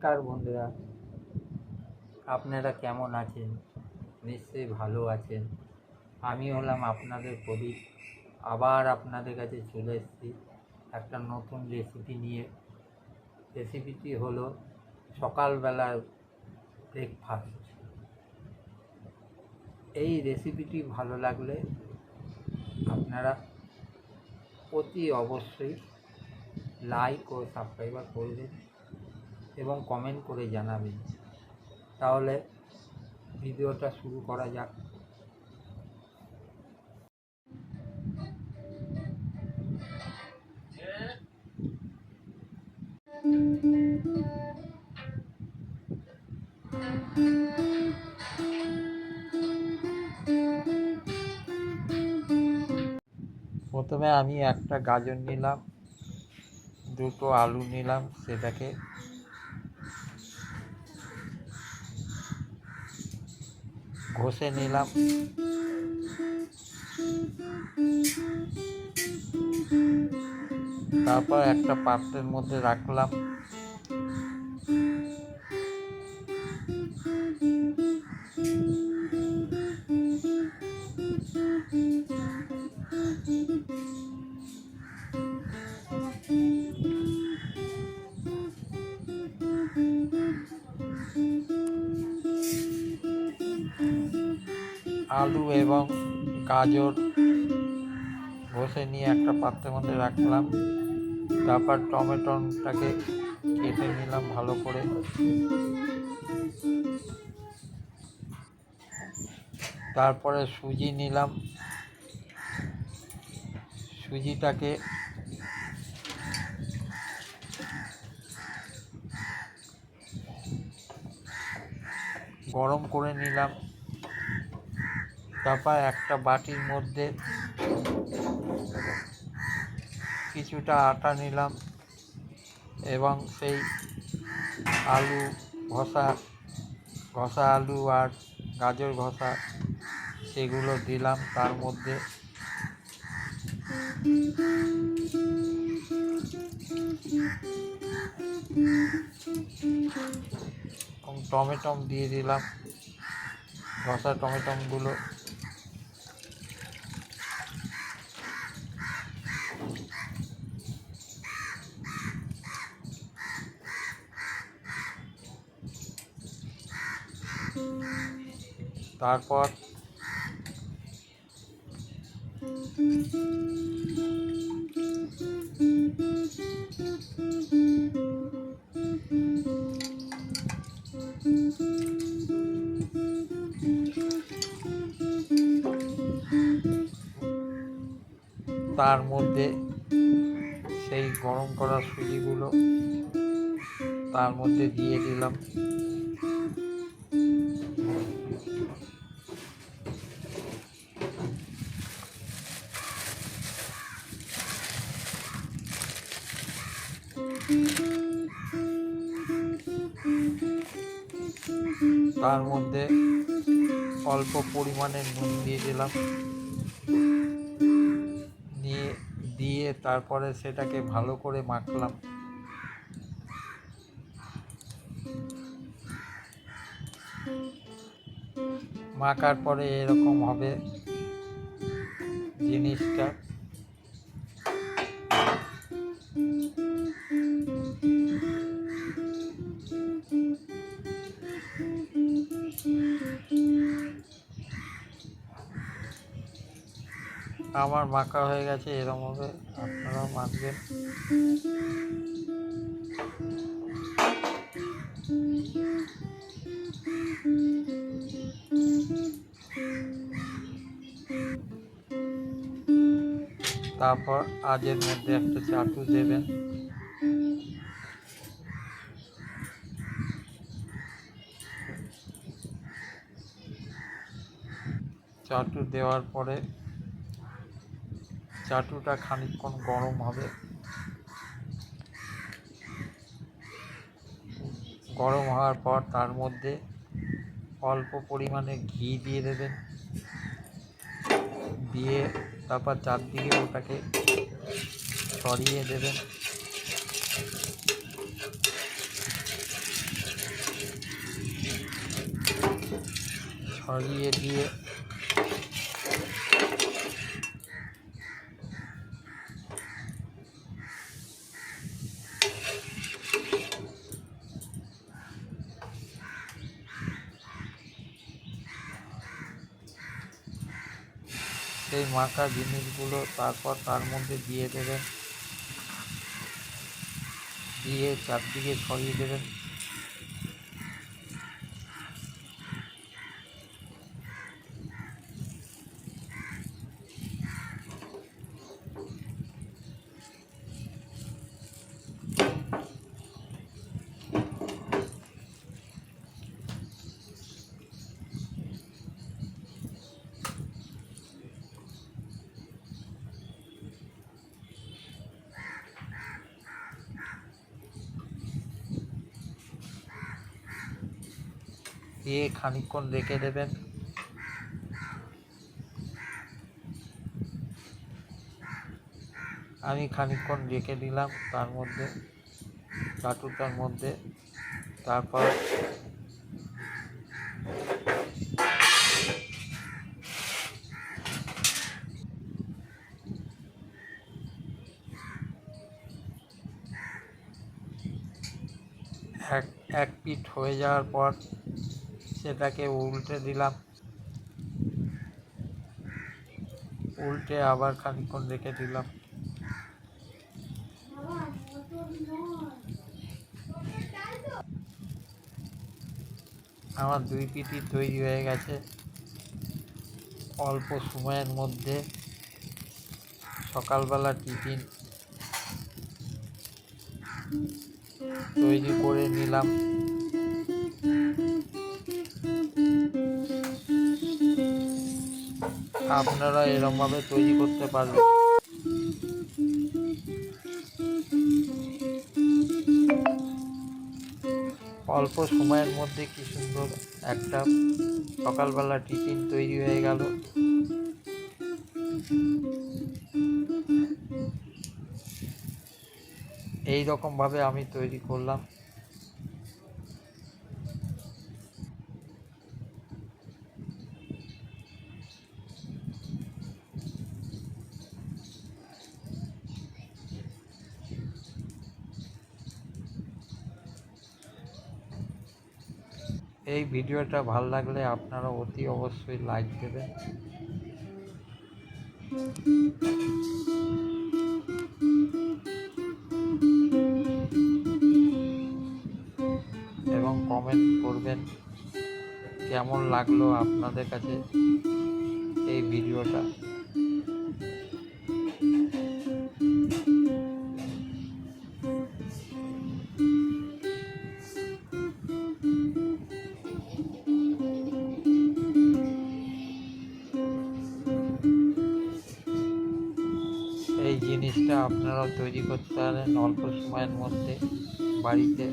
নমস্কার বন্ধুরা, আপনারা কেমন আছেন? নিশ্চয়ই ভালো আছেন। আমি হলাম আপনাদের প্রদীপ। আবার আপনাদের কাছে চলে এসেছি একটা নতুন রেসিপি নিয়ে। রেসিপিটি হলো সকালবেলার ব্রেকফাস্ট। এই রেসিপিটি ভালো লাগলে আপনারা অতি অবশ্যই লাইক ও সাবস্ক্রাইব করবেন এবং কমেন্ট করে জানাবেন। তাহলে ভিডিওটা শুরু করা যাক। প্রথমে আমি একটা গাজর নিলাম, দুটো আলু নিলাম, সেটাকে ঘষে নিলাম। তারপর একটা পাত্রের মধ্যে রাখলাম। আলু এবং গাজর ঘষে নিয়ে একটা পাত্রের মধ্যে রাখলাম। তারপর টমেটোটাকে কেটে নিলাম ভালো করে। তারপরে সুজি নিলাম, সুজিটাকে গরম করে নিলাম। তারপর একটা বাটির মধ্যে কিছুটা আটা নিলাম এবং সেই ঘষা আলু আর গাজর ঘষা সেগুলো দিলাম তার মধ্যে। এবং টমেটো দিয়ে দিলাম, ঘষা টমেটোগুলো। তারপর তার মধ্যে সেই গরম করা সুজিগুলো তার মধ্যে দিয়ে দিলাম। তার মধ্যে অল্প পরিমাণে নুন দিয়ে দিলাম। দিয়ে তারপরে সেটাকে ভালো করে মাখলাম। মাখার পরে এরকম হবে জিনিসটা। আমার মাখা হয়ে গেছে, এরকম হবে, আপনারাও মাখবেন। তারপর আজের মধ্যে একটা চাটু দেবেন। চাটু দেওয়ার পরে চাটুটা খানিকক্ষণ গরম হবে। গরম হওয়ার পর তার মধ্যে অল্প পরিমাণে ঘি দিয়ে দেবেন। দিয়ে তারপর চারদিকে ওটাকে ছড়িয়ে দেবেন। ছড়িয়ে দিয়ে সেই মাখা জিনিসগুলো তারপর তার মধ্যে দিয়ে দেবেন, দিয়ে চারদিকে ছড়িয়ে দেবেন। দিয়ে খানিকক্ষণ রেখে দেবেন। আমি খানিকক্ষণ রেখে দিলাম তার মধ্যে, চাটুটার মধ্যে। তারপর এক পিঠ হয়ে যাওয়ার পর সেটাকে উল্টে দিলাম, উল্টে আবার খানিকক্ষণ রেখে দিলাম। আমার দুই পিঠই তৈরি হয়ে গেছে। অল্প সময়ের মধ্যে সকালবেলা টিফিন তৈরি করে নিলাম। আপনারা এরকমভাবে তৈরি করতে পারবেন। অল্প সময়ের মধ্যে কি সুন্দর একটা সকালবেলা টিফিন তৈরি হয়ে গেল। এই রকমভাবে আমি তৈরি করলাম। এই ভিডিওটা ভালো লাগলে আপনারা অতি অবশ্যই লাইক দেবেন। এবং কমেন্ট করবেন কেমন লাগলো আপনাদের কাছে এই ভিডিওটা। এই জিনিসটা আপনারাও তৈরি করতে পারেন অল্প সময়ের মধ্যে বাড়িতে।